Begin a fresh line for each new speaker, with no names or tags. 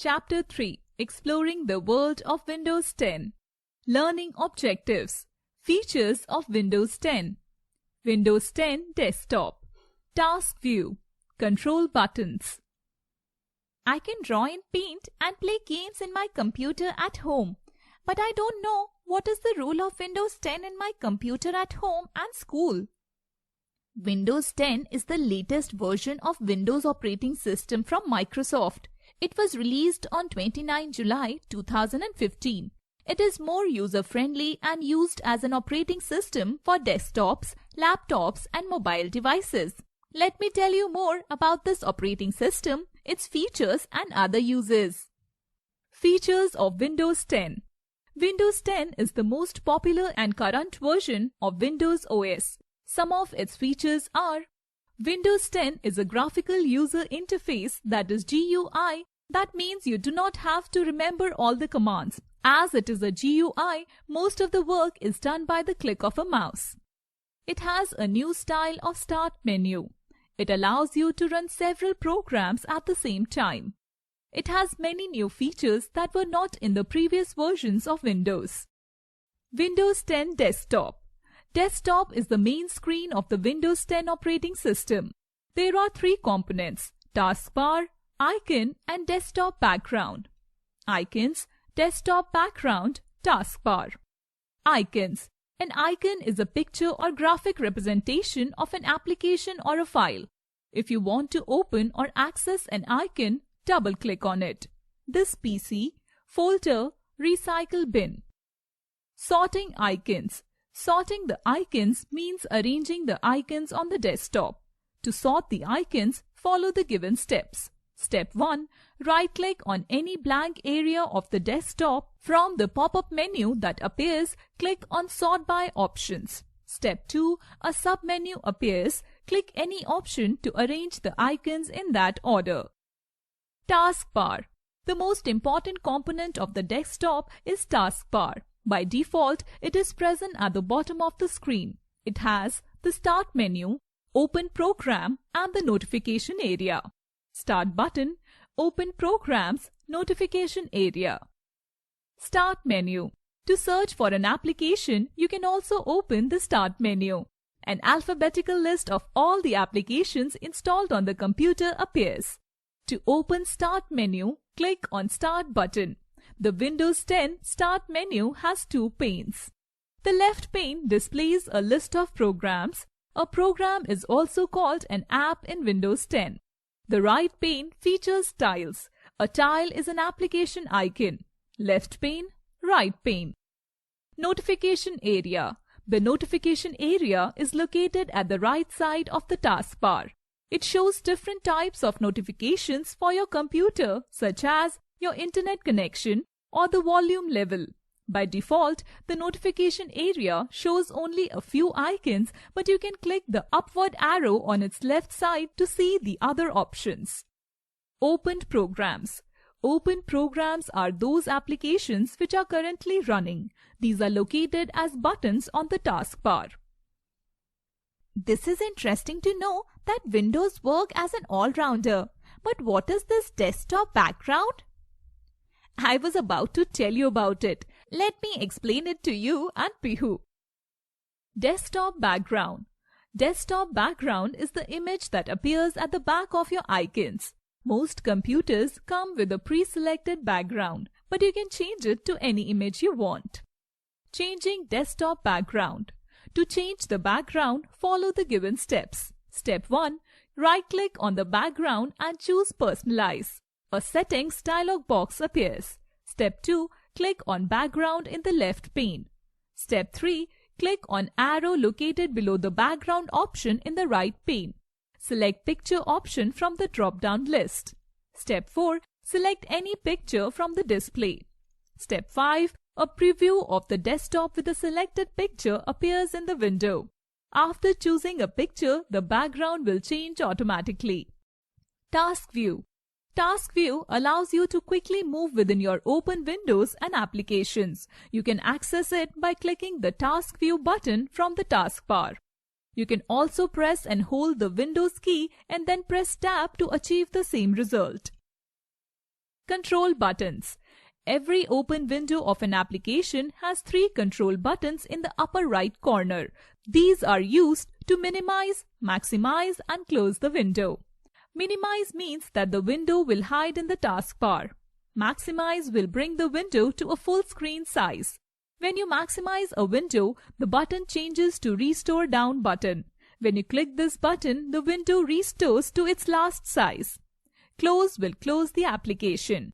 Chapter 3, Exploring the World of Windows 10. Learning Objectives. Features of Windows 10. Windows 10 Desktop. Task View. Control Buttons. I can draw in Paint and play games in my computer at home. But I don't know what is the role of Windows 10 in my computer at home and school. Windows 10 is the latest version of Windows operating system from Microsoft. It was released on 29 July 2015. It is more user-friendly and used as an operating system for desktops, laptops, and mobile devices. Let me tell you more about this operating system, its features, and other uses. Features of Windows 10. Windows 10 is the most popular and current version of Windows OS. Some of its features are: Windows 10 is a graphical user interface, that is GUI. That means you do not have to remember all the commands. As it is a GUI, most of the work is done by the click of a mouse. It has a new style of start menu. It allows you to run several programs at the same time. It has many new features that were not in the previous versions of Windows. Windows 10 Desktop. Desktop is the main screen of the Windows 10 operating system. There are three components: taskbar, icon, and desktop background. Icons, desktop background, taskbar. Icons. An icon is a picture or graphic representation of an application or a file. If you want to open or access an icon, double-click on it. This PC, folder, recycle bin. Sorting icons. Sorting the icons means arranging the icons on the desktop. To sort the icons, follow the given steps. Step 1. Right-click on any blank area of the desktop. From the pop-up menu that appears, click on Sort By options. Step 2. A sub-menu appears. Click any option to arrange the icons in that order. Taskbar. The most important component of the desktop is taskbar. By default, it is present at the bottom of the screen. It has the Start menu, Open Program, and the Notification area. Start button, Open Programs, Notification area. Start menu. To search for an application, you can also open the Start menu. An alphabetical list of all the applications installed on the computer appears. To open Start menu, click on Start button. The Windows 10 Start menu has two panes. The left pane displays a list of programs. A program is also called an app in Windows 10. The right pane features tiles. A tile is an application icon. Left pane, right pane. Notification area. The notification area is located at the right side of the taskbar. It shows different types of notifications for your computer, such as your internet connection or the volume level. By default, the notification area shows only a few icons, but you can click the upward arrow on its left side to see the other options. Opened programs. Open programs are those applications which are currently running. These are located as buttons on the taskbar. This is interesting to know that Windows work as an all-rounder. But what is this desktop background? I was about to tell you about it. Let me explain it to you and Pihu. Desktop background. Desktop background is the image that appears at the back of your icons. Most computers come with a pre-selected background, but you can change it to any image you want. Changing desktop background. To change the background, follow the given steps. Step 1. Right-click on the background and choose Personalize. A settings dialog box appears. Step 2. Click on Background in the left pane. Step 3. Click on arrow located below the background option in the right pane. Select Picture option from the drop-down list. Step 4. Select any picture from the display. Step 5. A preview of the desktop with the selected picture appears in the window. After choosing a picture, the background will change automatically. Task View. Task View allows you to quickly move within your open windows and applications. You can access it by clicking the Task View button from the taskbar. You can also press and hold the Windows key and then press Tab to achieve the same result. Control buttons. Every open window of an application has 3 control buttons in the upper right corner. These are used to minimize, maximize, and close the window. Minimize means that the window will hide in the taskbar. Maximize will bring the window to a full screen size. When you maximize a window, the button changes to Restore Down button. When you click this button, the window restores to its last size. Close will close the application.